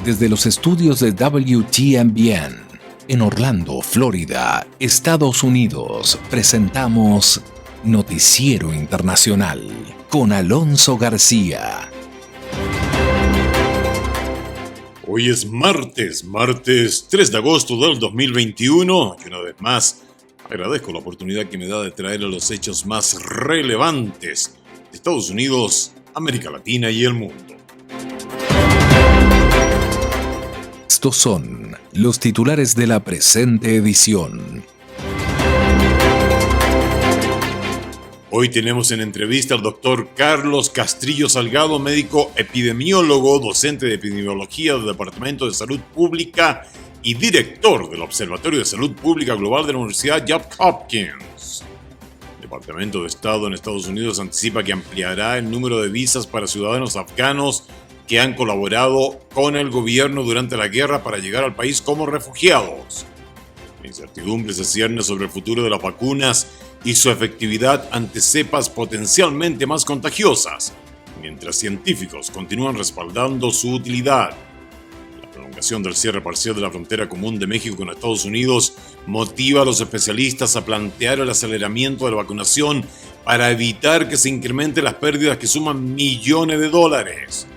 Desde los estudios de WTMBN en Orlando, Florida, Estados Unidos, presentamos Noticiero Internacional con Alonso García. Hoy es martes 3 de agosto del 2021 y una vez más agradezco la oportunidad que me da de traer a los hechos más relevantes de Estados Unidos, América Latina y el mundo. Estos son los titulares de la presente edición. Hoy tenemos en entrevista al doctor Carlos Castrillo Salgado, médico epidemiólogo, docente de epidemiología del Departamento de Salud Pública y director del Observatorio de Salud Pública Global de la Universidad Johns Hopkins. El Departamento de Estado en Estados Unidos anticipa que ampliará el número de visas para ciudadanos afganos que han colaborado con el gobierno durante la guerra para llegar al país como refugiados. La incertidumbre se cierne sobre el futuro de las vacunas y su efectividad ante cepas potencialmente más contagiosas, mientras científicos continúan respaldando su utilidad. La prolongación del cierre parcial de la frontera común de México con Estados Unidos motiva a los especialistas a plantear el aceleramiento de la vacunación para evitar que se incrementen las pérdidas que suman millones de dólares.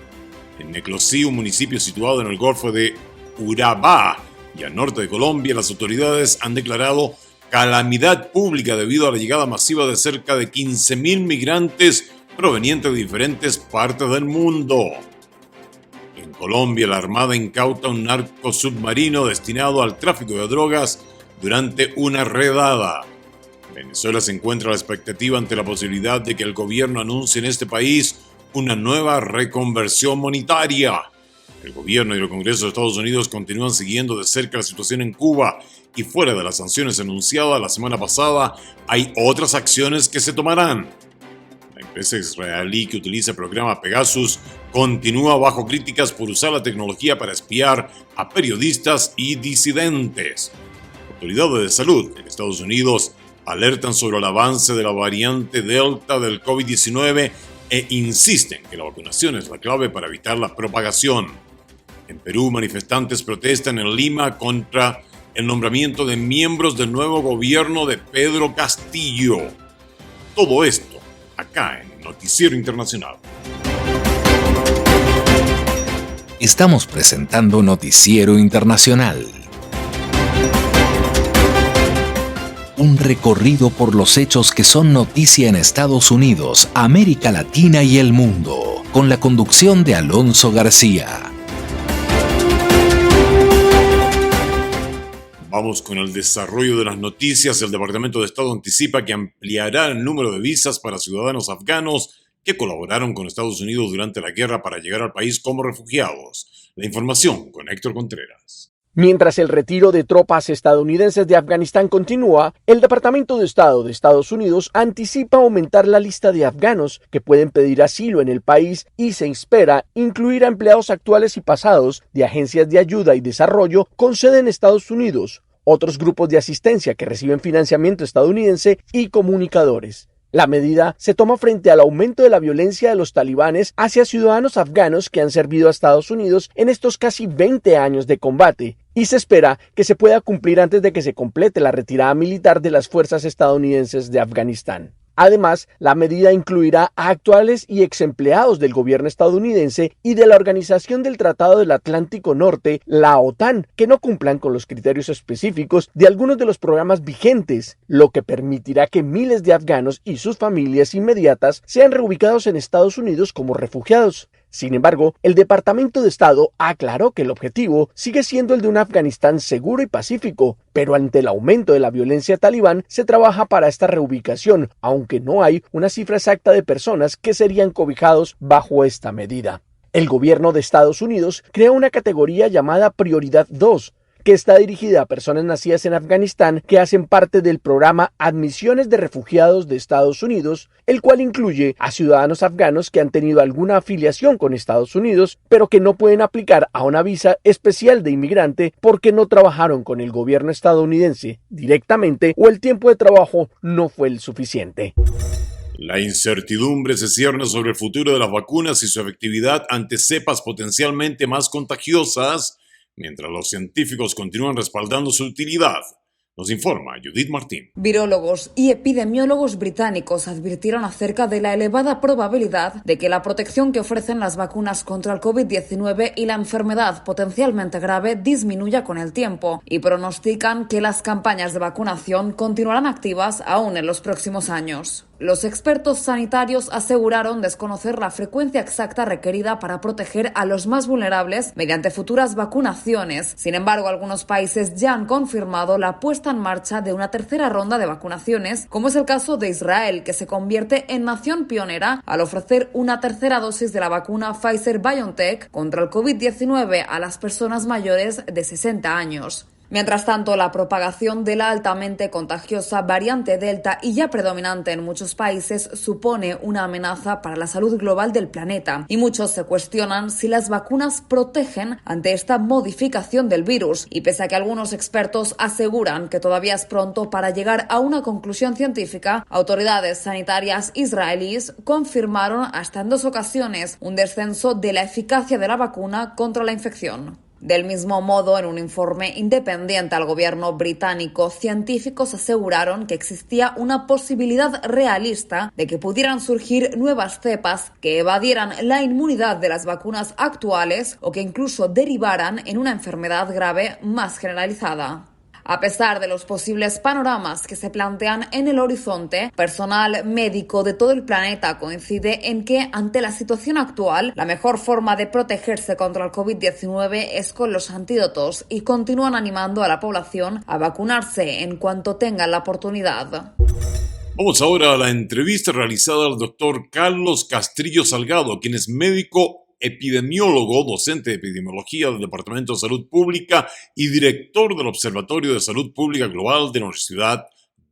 En Neclosí, un municipio situado en el Golfo de Urabá y al norte de Colombia, las autoridades han declarado calamidad pública debido a la llegada masiva de cerca de 15.000 migrantes provenientes de diferentes partes del mundo. En Colombia, la Armada incauta un narco submarino destinado al tráfico de drogas durante una redada. Venezuela se encuentra a la expectativa ante la posibilidad de que el gobierno anuncie en este país una nueva reconversión monetaria. El gobierno y el Congreso de Estados Unidos continúan siguiendo de cerca la situación en Cuba y fuera de las sanciones anunciadas la semana pasada, hay otras acciones que se tomarán. La empresa israelí que utiliza el programa Pegasus continúa bajo críticas por usar la tecnología para espiar a periodistas y disidentes. Autoridades de salud en Estados Unidos alertan sobre el avance de la variante Delta del COVID-19 e insisten que la vacunación es la clave para evitar la propagación. En Perú, manifestantes protestan en Lima contra el nombramiento de miembros del nuevo gobierno de Pedro Castillo. Todo esto acá en Noticiero Internacional. Estamos presentando Noticiero Internacional. Un recorrido por los hechos que son noticia en Estados Unidos, América Latina y el mundo, con la conducción de Alonso García. Vamos con el desarrollo de las noticias. El Departamento de Estado anticipa que ampliará el número de visas para ciudadanos afganos que colaboraron con Estados Unidos durante la guerra para llegar al país como refugiados. La información con Héctor Contreras. Mientras el retiro de tropas estadounidenses de Afganistán continúa, el Departamento de Estado de Estados Unidos anticipa aumentar la lista de afganos que pueden pedir asilo en el país y se espera incluir a empleados actuales y pasados de agencias de ayuda y desarrollo con sede en Estados Unidos, otros grupos de asistencia que reciben financiamiento estadounidense y comunicadores. La medida se toma frente al aumento de la violencia de los talibanes hacia ciudadanos afganos que han servido a Estados Unidos en estos casi 20 años de combate, y se espera que se pueda cumplir antes de que se complete la retirada militar de las fuerzas estadounidenses de Afganistán. Además, la medida incluirá a actuales y ex empleados del gobierno estadounidense y de la Organización del Tratado del Atlántico Norte, la OTAN, que no cumplan con los criterios específicos de algunos de los programas vigentes, lo que permitirá que miles de afganos y sus familias inmediatas sean reubicados en Estados Unidos como refugiados. Sin embargo, el Departamento de Estado aclaró que el objetivo sigue siendo el de un Afganistán seguro y pacífico, pero ante el aumento de la violencia talibán se trabaja para esta reubicación, aunque no hay una cifra exacta de personas que serían cobijados bajo esta medida. El gobierno de Estados Unidos creó una categoría llamada Prioridad 2, que está dirigida a personas nacidas en Afganistán que hacen parte del programa Admisiones de Refugiados de Estados Unidos, el cual incluye a ciudadanos afganos que han tenido alguna afiliación con Estados Unidos, pero que no pueden aplicar a una visa especial de inmigrante porque no trabajaron con el gobierno estadounidense directamente o el tiempo de trabajo no fue el suficiente. La incertidumbre se cierne sobre el futuro de las vacunas y su efectividad ante cepas potencialmente más contagiosas, mientras los científicos continúan respaldando su utilidad. Nos informa Judith Martín. Virólogos y epidemiólogos británicos advirtieron acerca de la elevada probabilidad de que la protección que ofrecen las vacunas contra el COVID-19 y la enfermedad potencialmente grave disminuya con el tiempo y pronostican que las campañas de vacunación continuarán activas aún en los próximos años. Los expertos sanitarios aseguraron desconocer la frecuencia exacta requerida para proteger a los más vulnerables mediante futuras vacunaciones. Sin embargo, algunos países ya han confirmado la puesta en marcha de una tercera ronda de vacunaciones, como es el caso de Israel, que se convierte en nación pionera al ofrecer una tercera dosis de la vacuna Pfizer-BioNTech contra el COVID-19 a las personas mayores de 60 años. Mientras tanto, la propagación de la altamente contagiosa variante Delta y ya predominante en muchos países supone una amenaza para la salud global del planeta y muchos se cuestionan si las vacunas protegen ante esta modificación del virus y pese a que algunos expertos aseguran que todavía es pronto para llegar a una conclusión científica, autoridades sanitarias israelíes confirmaron hasta en 2 ocasiones un descenso de la eficacia de la vacuna contra la infección. Del mismo modo, en un informe independiente al gobierno británico, científicos aseguraron que existía una posibilidad realista de que pudieran surgir nuevas cepas que evadieran la inmunidad de las vacunas actuales o que incluso derivaran en una enfermedad grave más generalizada. A pesar de los posibles panoramas que se plantean en el horizonte, personal médico de todo el planeta coincide en que, ante la situación actual, la mejor forma de protegerse contra el COVID-19 es con los antídotos y continúan animando a la población a vacunarse en cuanto tengan la oportunidad. Vamos ahora a la entrevista realizada al doctor Carlos Castrillo Salgado, quien es médico epidemiólogo, docente de epidemiología del Departamento de Salud Pública y director del Observatorio de Salud Pública Global de la Universidad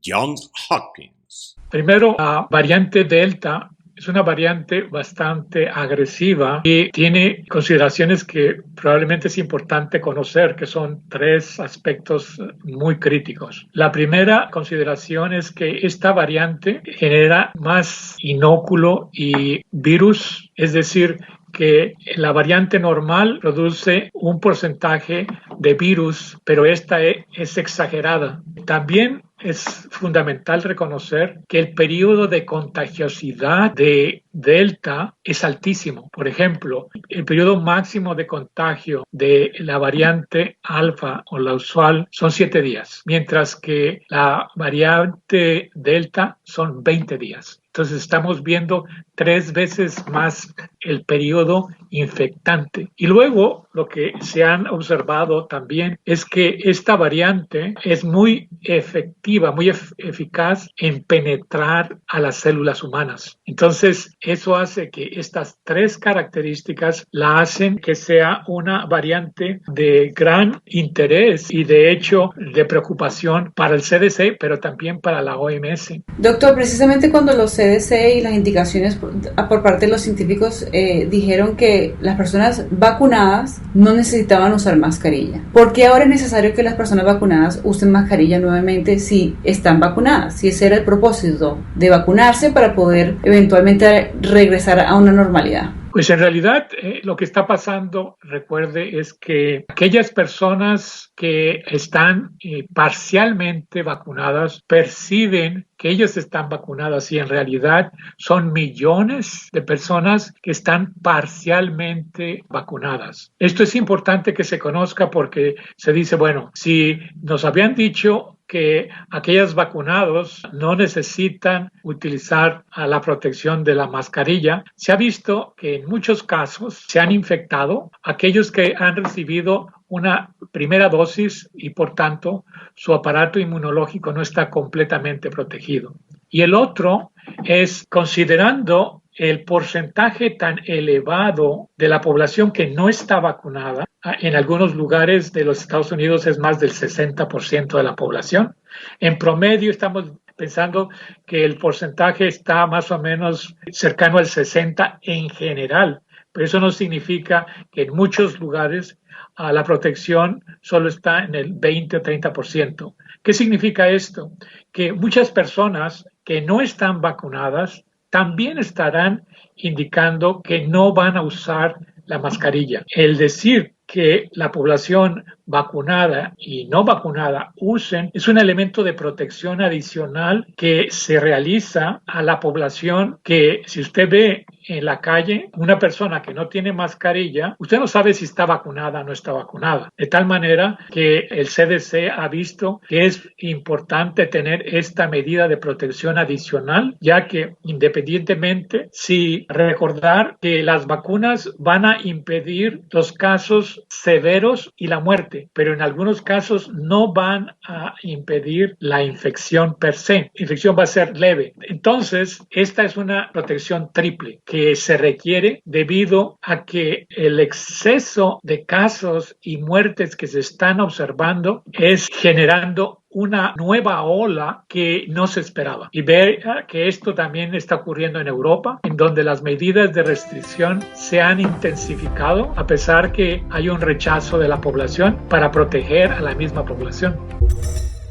Johns Hopkins. Primero, la variante Delta es una variante bastante agresiva y tiene consideraciones que probablemente es importante conocer, que son 3 aspectos muy críticos. La primera consideración es que esta variante genera más inóculo y virus, es decir, que la variante normal produce un porcentaje de virus, pero esta es exagerada. También es fundamental reconocer que el periodo de contagiosidad de Delta es altísimo. Por ejemplo, el periodo máximo de contagio de la variante alfa o la usual son 7 días, mientras que la variante Delta son 20 días. Entonces estamos viendo 3 veces más el periodo infectante. Y luego lo que se han observado también es que esta variante es muy efectiva, muy eficaz en penetrar a las células humanas. Entonces eso hace que estas 3 características la hacen que sea una variante de gran interés y de hecho de preocupación para el CDC, pero también para la OMS. Doctor, precisamente cuando los CDC y las indicaciones por parte de los científicos dijeron que las personas vacunadas no necesitaban usar mascarilla. ¿Por qué ahora es necesario que las personas vacunadas usen mascarilla nuevamente si están vacunadas? Si ese era el propósito de vacunarse para poder eventualmente regresar a una normalidad. Pues en realidad lo que está pasando, recuerde, es que aquellas personas que están parcialmente vacunadas perciben que ellos están vacunadas y en realidad son millones de personas que están parcialmente vacunadas. Esto es importante que se conozca porque se dice, bueno, si nos habían dicho que aquellos vacunados no necesitan utilizar la protección de la mascarilla, se ha visto que en muchos casos se han infectado aquellos que han recibido una primera dosis y por tanto su aparato inmunológico no está completamente protegido. Y el otro es considerando el porcentaje tan elevado de la población que no está vacunada. En algunos lugares de los Estados Unidos es más del 60% de la población. En promedio estamos pensando que el porcentaje está más o menos cercano al 60% en general, pero eso no significa que en muchos lugares la protección solo está en el 20 o 30%. ¿Qué significa esto? Que muchas personas que no están vacunadas también estarán indicando que no van a usar la mascarilla. El decir que la población vacunada y no vacunada usen es un elemento de protección adicional que se realiza a la población, que si usted ve en la calle una persona que no tiene mascarilla, usted no sabe si está vacunada o no está vacunada. De tal manera que el CDC ha visto que es importante tener esta medida de protección adicional, ya que independientemente, si recordar que las vacunas van a impedir los casos severos y la muerte, pero en algunos casos no van a impedir la infección per se. La infección va a ser leve. Entonces, esta es una protección triple que se requiere debido a que el exceso de casos y muertes que se están observando es generando una nueva ola que no se esperaba. Y ver que esto también está ocurriendo en Europa, en donde las medidas de restricción se han intensificado a pesar que hay un rechazo de la población para proteger a la misma población.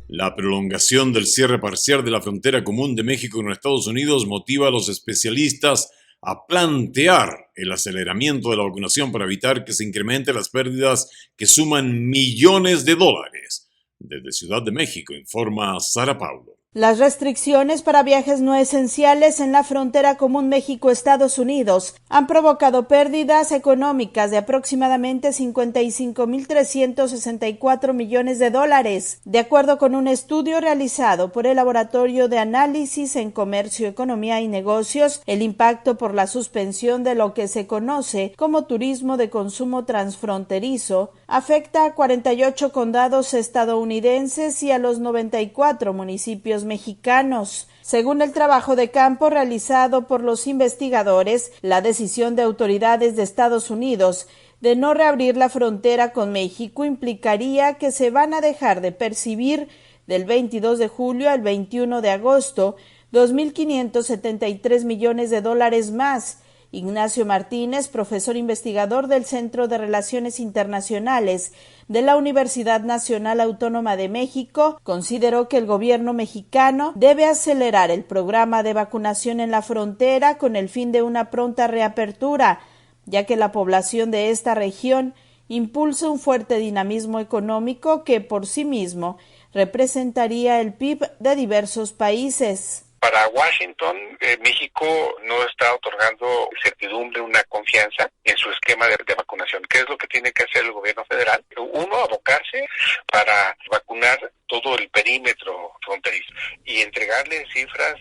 La prolongación del cierre parcial de la frontera común de México con Estados Unidos motiva a los especialistas a plantear el aceleramiento de la vacunación para evitar que se incrementen las pérdidas que suman millones de dólares. Desde Ciudad de México, informa Sara Paulo. Las restricciones para viajes no esenciales en la frontera común México-Estados Unidos han provocado pérdidas económicas de aproximadamente 55.364 millones de dólares, de acuerdo con un estudio realizado por el Laboratorio de Análisis en Comercio, Economía y Negocios. El impacto por la suspensión de lo que se conoce como turismo de consumo transfronterizo afecta a 48 condados estadounidenses y a los 94 municipios mexicanos. Según el trabajo de campo realizado por los investigadores, la decisión de autoridades de Estados Unidos de no reabrir la frontera con México implicaría que se van a dejar de percibir del 22 de julio al 21 de agosto 2.573 millones de dólares más. Ignacio Martínez, profesor investigador del Centro de Relaciones Internacionales de la Universidad Nacional Autónoma de México, consideró que el gobierno mexicano debe acelerar el programa de vacunación en la frontera con el fin de una pronta reapertura, ya que la población de esta región impulsa un fuerte dinamismo económico que por sí mismo representaría el PIB de diversos países. Para Washington, México no está otorgando certidumbre, una confianza en su esquema de vacunación. ¿Qué es lo que tiene que hacer el gobierno federal? Uno, abocarse para vacunar todo el perímetro fronterizo y entregarle cifras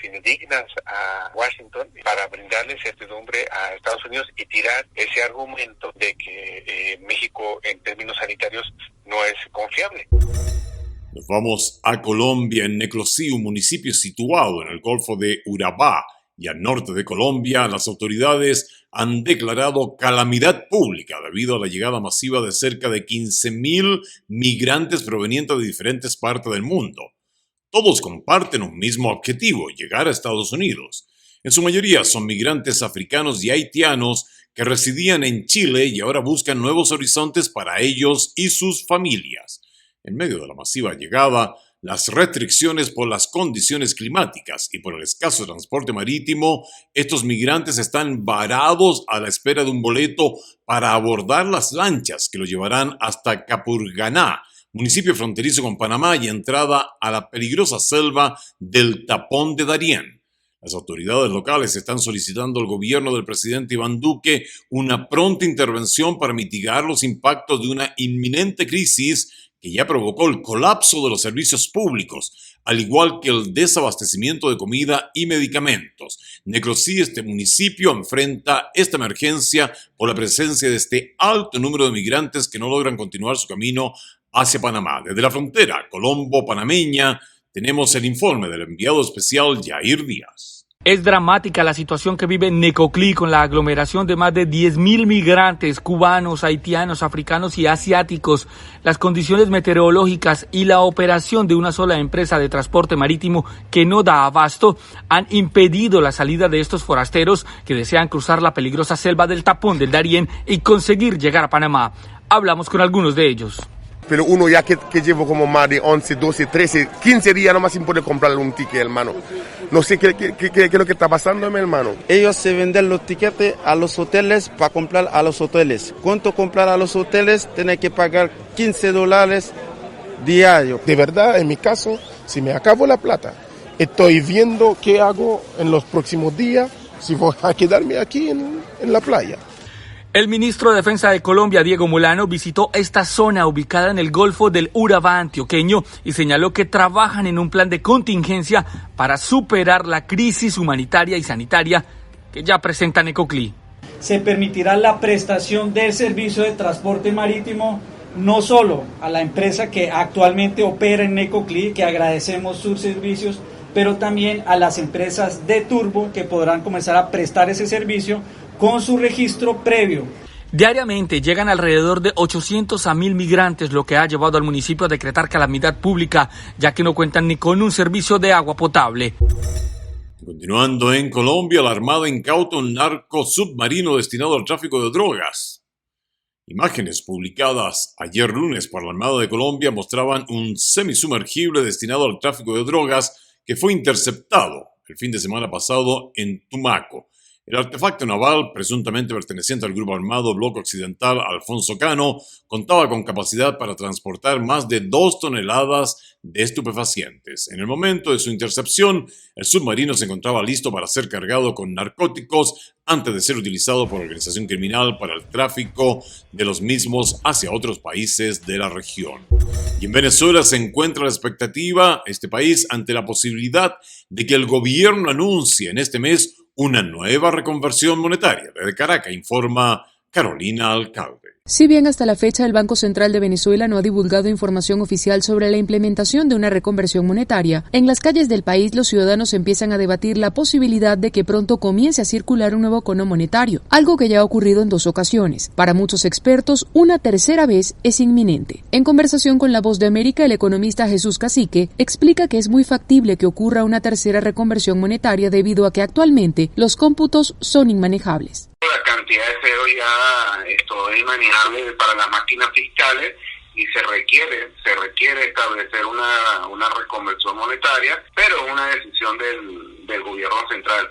fidedignas a Washington para brindarle certidumbre a Estados Unidos y tirar ese argumento de que México en términos sanitarios no es confiable. Nos vamos a Colombia. En Neclosí, un municipio situado en el Golfo de Urabá y al norte de Colombia, las autoridades han declarado calamidad pública debido a la llegada masiva de cerca de 15.000 migrantes provenientes de diferentes partes del mundo. Todos comparten un mismo objetivo: llegar a Estados Unidos. En su mayoría son migrantes africanos y haitianos que residían en Chile y ahora buscan nuevos horizontes para ellos y sus familias. En medio de la masiva llegada, las restricciones por las condiciones climáticas y por el escaso transporte marítimo, estos migrantes están varados a la espera de un boleto para abordar las lanchas que los llevarán hasta Capurganá, municipio fronterizo con Panamá y entrada a la peligrosa selva del Tapón de Darién. Las autoridades locales están solicitando al gobierno del presidente Iván Duque una pronta intervención para mitigar los impactos de una inminente crisis que ya provocó el colapso de los servicios públicos, al igual que el desabastecimiento de comida y medicamentos. Neclosí, este municipio, enfrenta esta emergencia por la presencia de este alto número de migrantes que no logran continuar su camino hacia Panamá. Desde la frontera colombo-panameña tenemos el informe del enviado especial Yair Díaz. Es dramática la situación que vive Necoclí con la aglomeración de más de 10.000 migrantes cubanos, haitianos, africanos y asiáticos. Las condiciones meteorológicas y la operación de una sola empresa de transporte marítimo que no da abasto han impedido la salida de estos forasteros que desean cruzar la peligrosa selva del Tapón del Darién y conseguir llegar a Panamá. Hablamos con algunos de ellos. Pero uno ya que llevo como más de 11, 12, 13, 15 días nomás sin poder comprarle un ticket, hermano. No sé qué es lo que está pasando, mi hermano. Ellos se venden los tiquetes a los hoteles para comprar a los hoteles. ¿Cuánto comprar a los hoteles? Tiene que pagar $15 diario. De verdad, en mi caso, si me acabo la plata, estoy viendo qué hago en los próximos días, si voy a quedarme aquí en la playa. El ministro de Defensa de Colombia, Diego Molano, visitó esta zona ubicada en el Golfo del Urabá antioqueño y señaló que trabajan en un plan de contingencia para superar la crisis humanitaria y sanitaria que ya presenta Necoclí. Se permitirá la prestación del servicio de transporte marítimo no solo a la empresa que actualmente opera en Necoclí, que agradecemos sus servicios, pero también a las empresas de turbo que podrán comenzar a prestar ese servicio con su registro previo. Diariamente llegan alrededor de 800 a 1.000 migrantes, lo que ha llevado al municipio a decretar calamidad pública, ya que no cuentan ni con un servicio de agua potable. Continuando en Colombia, la Armada incauta un narco submarino destinado al tráfico de drogas. Imágenes publicadas ayer lunes por la Armada de Colombia mostraban un semisumergible destinado al tráfico de drogas que fue interceptado el fin de semana pasado en Tumaco. El artefacto naval, presuntamente perteneciente al grupo armado Bloque Occidental Alfonso Cano, contaba con capacidad para transportar más de 2 toneladas de estupefacientes. En el momento de su intercepción, el submarino se encontraba listo para ser cargado con narcóticos antes de ser utilizado por la organización criminal para el tráfico de los mismos hacia otros países de la región. Y en Venezuela se encuentra la expectativa, este país, ante la posibilidad de que el gobierno anuncie en este mes una nueva reconversión monetaria. Desde Caracas informa Carolina Alcalde. Si bien hasta la fecha el Banco Central de Venezuela no ha divulgado información oficial sobre la implementación de una reconversión monetaria, en las calles del país los ciudadanos empiezan a debatir la posibilidad de que pronto comience a circular un nuevo cono monetario, algo que ya ha ocurrido en 2 ocasiones. Para muchos expertos, una tercera vez es inminente. En conversación con La Voz de América, el economista Jesús Cacique explica que es muy factible que ocurra una tercera reconversión monetaria debido a que actualmente los cómputos son inmanejables. La cantidad de cero ya es inmanejable para las máquinas fiscales y se requiere establecer una reconversión monetaria, pero es una decisión del gobierno central.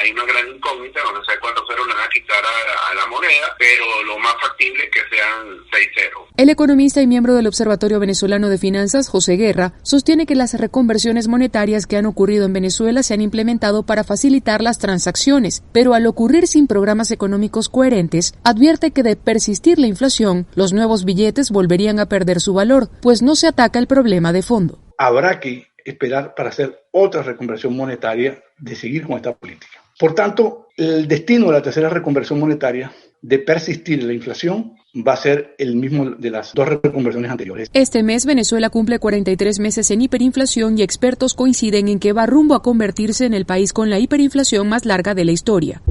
Hay una gran incógnita, no sé cuántos ceros le van a quitar a la moneda, pero lo más factible es que sean 6 ceros. El economista y miembro del Observatorio Venezolano de Finanzas, José Guerra, sostiene que las reconversiones monetarias que han ocurrido en Venezuela se han implementado para facilitar las transacciones, pero al ocurrir sin programas económicos coherentes, advierte que de persistir la inflación, los nuevos billetes volverían a perder su valor, pues no se ataca el problema de fondo. Habrá que esperar para hacer otra reconversión monetaria, de seguir con esta política. Por tanto, el destino de la tercera reconversión monetaria, de persistir la inflación, va a ser el mismo de las 2 reconversiones anteriores. Este mes Venezuela cumple 43 meses en hiperinflación y expertos coinciden en que va rumbo a convertirse en el país con la hiperinflación más larga de la historia.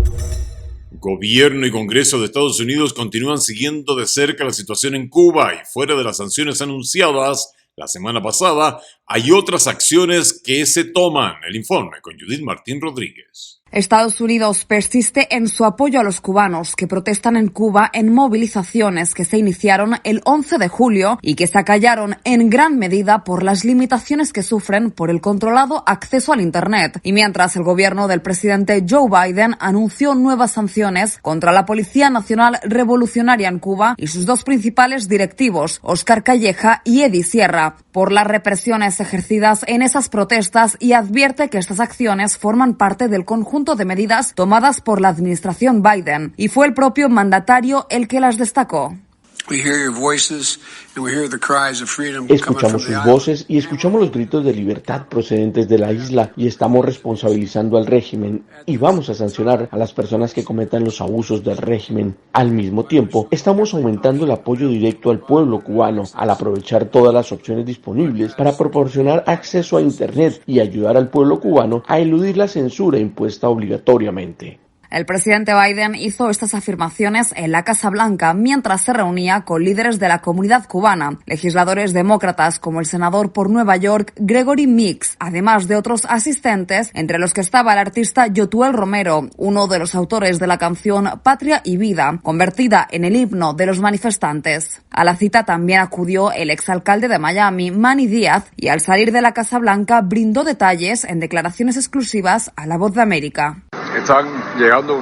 Gobierno y Congreso de Estados Unidos continúan siguiendo de cerca la situación en Cuba y fuera de las sanciones anunciadas la semana pasada, hay otras acciones que se toman. El informe con Judith Martín Rodríguez. Estados Unidos persiste en su apoyo a los cubanos que protestan en Cuba en movilizaciones que se iniciaron el 11 de julio y que se acallaron en gran medida por las limitaciones que sufren por el controlado acceso al Internet. Y mientras el gobierno del presidente Joe Biden anunció nuevas sanciones contra la Policía Nacional Revolucionaria en Cuba y sus 2 principales directivos, Oscar Calleja y Eddie Sierra, por las represiones ejercidas en esas protestas, y advierte que estas acciones forman parte del conjunto de medidas tomadas por la administración Biden, y fue el propio mandatario el que las destacó. Escuchamos sus voces y escuchamos los gritos de libertad procedentes de la isla, y estamos responsabilizando al régimen y vamos a sancionar a las personas que cometan los abusos del régimen. Al mismo tiempo, estamos aumentando el apoyo directo al pueblo cubano al aprovechar todas las opciones disponibles para proporcionar acceso a Internet y ayudar al pueblo cubano a eludir la censura impuesta obligatoriamente. El presidente Biden hizo estas afirmaciones en la Casa Blanca mientras se reunía con líderes de la comunidad cubana, legisladores demócratas como el senador por Nueva York Gregory Meeks, además de otros asistentes, entre los que estaba el artista Yotuel Romero, uno de los autores de la canción Patria y Vida, convertida en el himno de los manifestantes. A la cita también acudió el exalcalde de Miami, Manny Díaz, y al salir de la Casa Blanca brindó detalles en declaraciones exclusivas a La Voz de América. Están llegando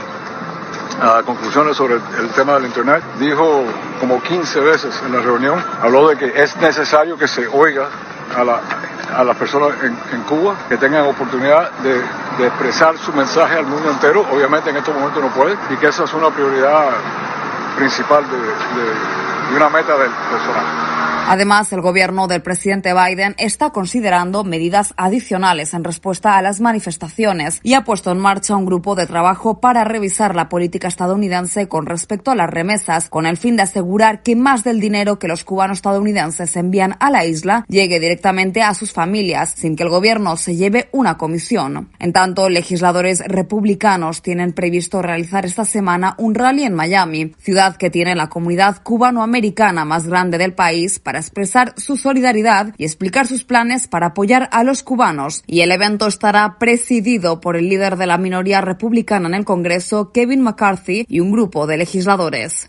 a conclusiones sobre el tema del Internet. Dijo como 15 veces en la reunión, habló de que es necesario que se oiga a las personas en Cuba, que tengan oportunidad de expresar su mensaje al mundo entero. Obviamente en estos momentos no puede, y que esa es una prioridad principal de una meta personal. Además, el gobierno del presidente Biden está considerando medidas adicionales en respuesta a las manifestaciones y ha puesto en marcha un grupo de trabajo para revisar la política estadounidense con respecto a las remesas, con el fin de asegurar que más del dinero que los cubanos estadounidenses envían a la isla llegue directamente a sus familias, sin que el gobierno se lleve una comisión. En tanto, legisladores republicanos tienen previsto realizar esta semana un rally en Miami, ciudad que tiene la comunidad cubanoamericana más grande del país, para expresar su solidaridad y explicar sus planes para apoyar a los cubanos. Y el evento estará presidido por el líder de la minoría republicana en el Congreso, Kevin McCarthy, y un grupo de legisladores.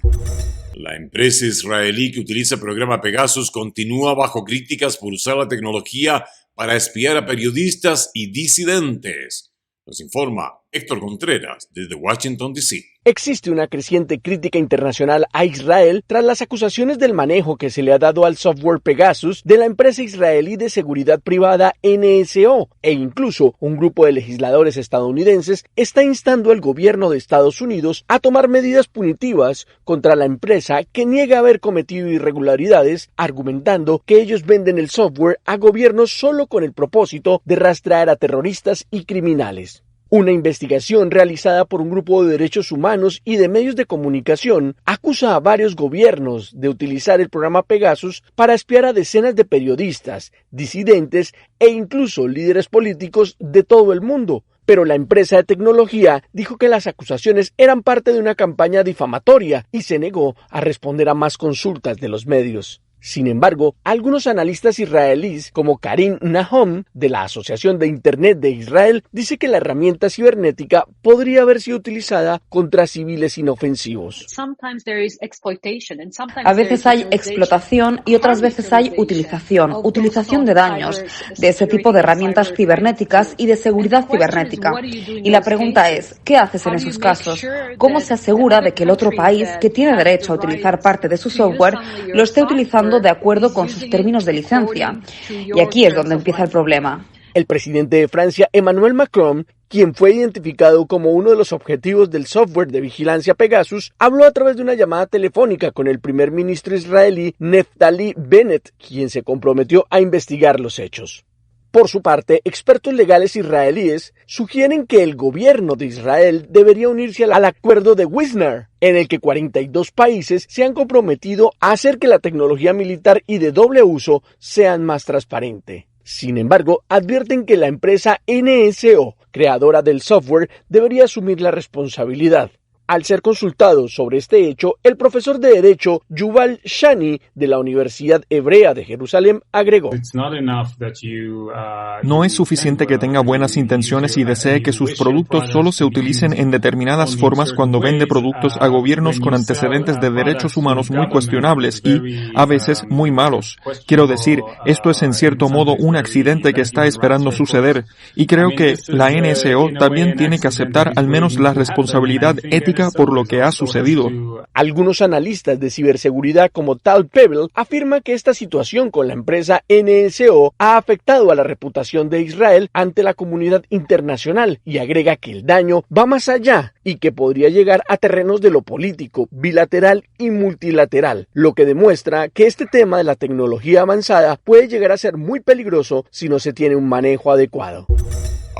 La empresa israelí que utiliza el programa Pegasus continúa bajo críticas por usar la tecnología para espiar a periodistas y disidentes. Nos informa Héctor Contreras desde Washington, D.C. Existe una creciente crítica internacional a Israel tras las acusaciones del manejo que se le ha dado al software Pegasus de la empresa israelí de seguridad privada NSO, e incluso un grupo de legisladores estadounidenses está instando al gobierno de Estados Unidos a tomar medidas punitivas contra la empresa que niega haber cometido irregularidades, argumentando que ellos venden el software a gobiernos solo con el propósito de rastrear a terroristas y criminales. Una investigación realizada por un grupo de derechos humanos y de medios de comunicación acusa a varios gobiernos de utilizar el programa Pegasus para espiar a decenas de periodistas, disidentes e incluso líderes políticos de todo el mundo. Pero la empresa de tecnología dijo que las acusaciones eran parte de una campaña difamatoria y se negó a responder a más consultas de los medios. Sin embargo, algunos analistas israelíes, como Karim Nahom, de la Asociación de Internet de Israel, dice que la herramienta cibernética podría haber sido utilizada contra civiles inofensivos. A veces hay explotación y otras veces hay utilización de daños de ese tipo de herramientas cibernéticas y de seguridad cibernética. Y la pregunta es, ¿qué haces en esos casos? ¿Cómo se asegura de que el otro país, que tiene derecho a utilizar parte de su software, lo esté utilizando de acuerdo con sus términos de licencia? Y aquí es donde empieza el problema. El presidente de Francia, Emmanuel Macron, quien fue identificado como uno de los objetivos del software de vigilancia Pegasus, habló a través de una llamada telefónica con el primer ministro israelí Naftali Bennett, quien se comprometió a investigar los hechos. Por su parte, expertos legales israelíes sugieren que el gobierno de Israel debería unirse al acuerdo de Wisnar, en el que 42 países se han comprometido a hacer que la tecnología militar y de doble uso sean más transparente. Sin embargo, advierten que la empresa NSO, creadora del software, debería asumir la responsabilidad. Al ser consultado sobre este hecho, el profesor de Derecho Yuval Shani de la Universidad Hebrea de Jerusalén agregó: No es suficiente que tenga buenas intenciones y desee que sus productos solo se utilicen en determinadas formas cuando vende productos a gobiernos con antecedentes de derechos humanos muy cuestionables y, a veces, muy malos. Quiero decir, esto es en cierto modo un accidente que está esperando suceder, y creo que la NSO también tiene que aceptar al menos la responsabilidad ética por lo que ha sucedido. Algunos analistas de ciberseguridad como Tal Pebble afirman que esta situación con la empresa NSO ha afectado a la reputación de Israel ante la comunidad internacional y agrega que el daño va más allá y que podría llegar a terrenos de lo político, bilateral y multilateral, lo que demuestra que este tema de la tecnología avanzada puede llegar a ser muy peligroso si no se tiene un manejo adecuado.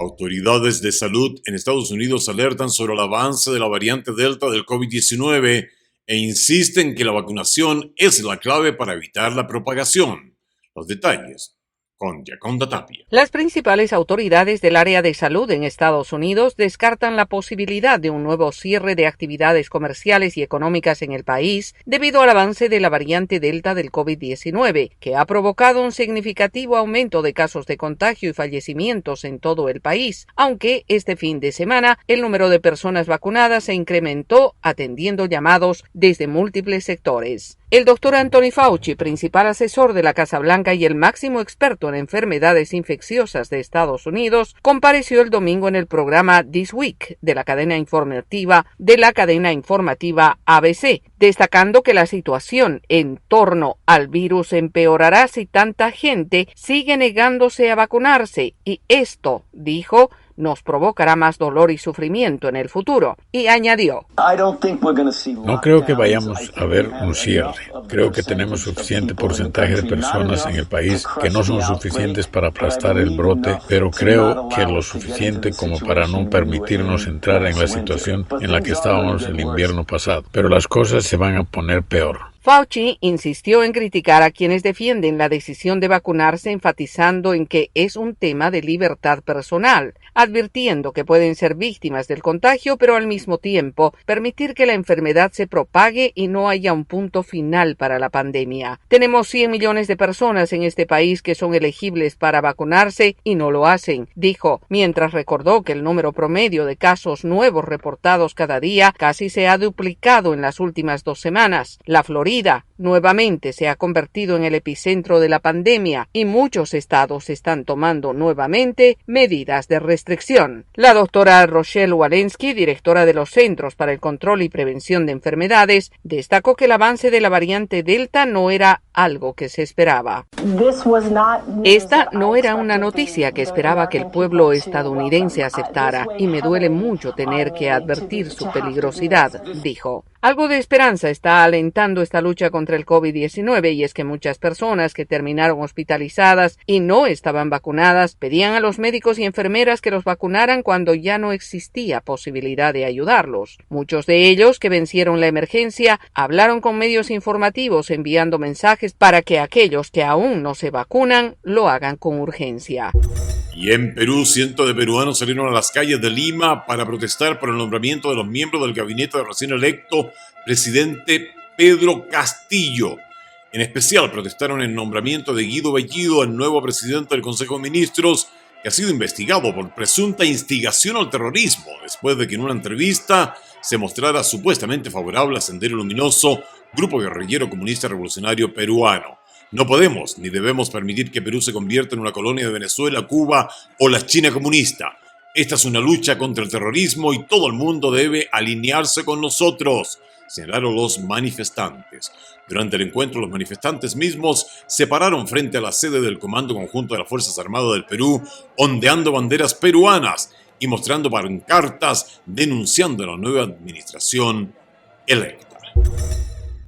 Autoridades de salud en Estados Unidos alertan sobre el avance de la variante Delta del COVID-19 e insisten que la vacunación es la clave para evitar la propagación. Los detalles con Yaconda Tapia. Las principales autoridades del área de salud en Estados Unidos descartan la posibilidad de un nuevo cierre de actividades comerciales y económicas en el país debido al avance de la variante Delta del COVID-19, que ha provocado un significativo aumento de casos de contagio y fallecimientos en todo el país, aunque este fin de semana el número de personas vacunadas se incrementó atendiendo llamados desde múltiples sectores. El doctor Anthony Fauci, principal asesor de la Casa Blanca y el máximo experto en enfermedades infecciosas de Estados Unidos, compareció el domingo en el programa This Week de la cadena informativa ABC, destacando que la situación en torno al virus empeorará si tanta gente sigue negándose a vacunarse y esto, dijo, nos provocará más dolor y sufrimiento en el futuro. Y añadió: no creo que vayamos a ver un cierre. Creo que tenemos suficiente porcentaje de personas en el país que no son suficientes para aplastar el brote, pero creo que lo suficiente como para no permitirnos entrar en la situación en la que estábamos el invierno pasado. Pero las cosas se van a poner peor. Fauci insistió en criticar a quienes defienden la decisión de vacunarse, enfatizando en que es un tema de libertad personal, advirtiendo que pueden ser víctimas del contagio, pero al mismo tiempo permitir que la enfermedad se propague y no haya un punto final para la pandemia. Tenemos 100 millones de personas en este país que son elegibles para vacunarse y no lo hacen, dijo, mientras recordó que el número promedio de casos nuevos reportados cada día casi se ha duplicado en las últimas 2 semanas. La Florida nuevamente se ha convertido en el epicentro de la pandemia y muchos estados están tomando nuevamente medidas de restricción. La doctora Rochelle Walensky, directora de los Centros para el Control y Prevención de Enfermedades, destacó que el avance de la variante Delta no era algo que se esperaba. Esta no era una noticia que esperaba que el pueblo estadounidense aceptara y me duele mucho tener que advertir su peligrosidad, dijo. Algo de esperanza está alentando esta lucha contra el COVID-19 y es que muchas personas que terminaron hospitalizadas y no estaban vacunadas pedían a los médicos y enfermeras que los vacunaran cuando ya no existía posibilidad de ayudarlos. Muchos de ellos que vencieron la emergencia hablaron con medios informativos enviando mensajes para que aquellos que aún no se vacunan lo hagan con urgencia. Y en Perú, cientos de peruanos salieron a las calles de Lima para protestar por el nombramiento de los miembros del gabinete del recién electo presidente Pedro Castillo. En especial protestaron el nombramiento de Guido Bellido, el nuevo presidente del Consejo de Ministros, que ha sido investigado por presunta instigación al terrorismo, después de que en una entrevista se mostrara supuestamente favorable a Sendero Luminoso, grupo guerrillero comunista revolucionario peruano. No podemos ni debemos permitir que Perú se convierta en una colonia de Venezuela, Cuba o la China comunista. Esta es una lucha contra el terrorismo y todo el mundo debe alinearse con nosotros, señalaron los manifestantes. Durante el encuentro, los manifestantes mismos se pararon frente a la sede del Comando Conjunto de las Fuerzas Armadas del Perú, ondeando banderas peruanas y mostrando pancartas denunciando a la nueva administración electa.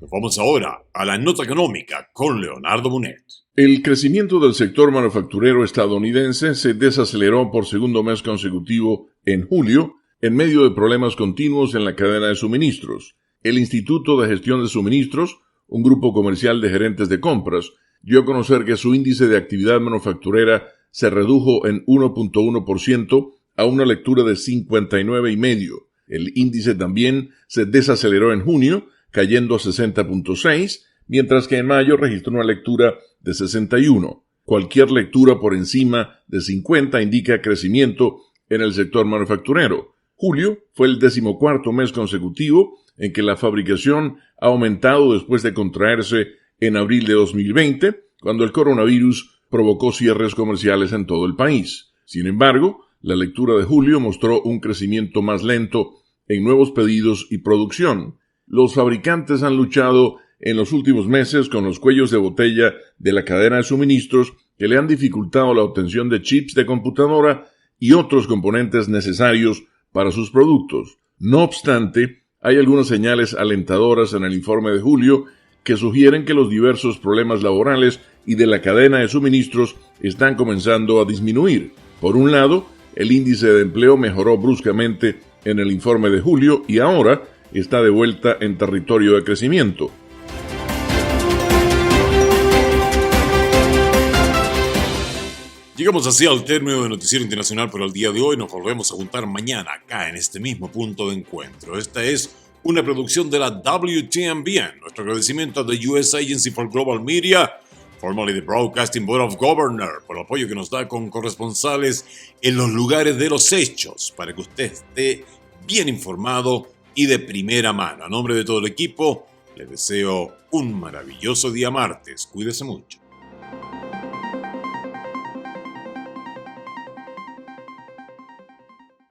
Nos vamos ahora a la nota económica con Leonardo Bonet. El crecimiento del sector manufacturero estadounidense se desaceleró por segundo mes consecutivo en julio, en medio de problemas continuos en la cadena de suministros. El Instituto de Gestión de Suministros, un grupo comercial de gerentes de compras, dio a conocer que su índice de actividad manufacturera se redujo en 1.1% a una lectura de 59,5. El índice también se desaceleró en junio, cayendo a 60.6, mientras que en mayo registró una lectura de 61. Cualquier lectura por encima de 50 indica crecimiento en el sector manufacturero. Julio fue el 14º mes consecutivo en que la fabricación ha aumentado después de contraerse en abril de 2020, cuando el coronavirus provocó cierres comerciales en todo el país. Sin embargo, la lectura de julio mostró un crecimiento más lento en nuevos pedidos y producción. Los fabricantes han luchado en los últimos meses con los cuellos de botella de la cadena de suministros que le han dificultado la obtención de chips de computadora y otros componentes necesarios para sus productos. No obstante, hay algunas señales alentadoras en el informe de julio que sugieren que los diversos problemas laborales y de la cadena de suministros están comenzando a disminuir. Por un lado, el índice de empleo mejoró bruscamente en el informe de julio y ahora está de vuelta en territorio de crecimiento. Llegamos así al término de Noticiero Internacional por el día de hoy. Nos volvemos a juntar mañana acá en este mismo punto de encuentro. Esta es una producción de la WTMBN. Nuestro agradecimiento a the U.S. Agency for Global Media, formerly the Broadcasting Board of Governors, por el apoyo que nos da con corresponsales en los lugares de los hechos, para que usted esté bien informado y de primera mano. A nombre de todo el equipo, les deseo un maravilloso día martes. Cuídese mucho.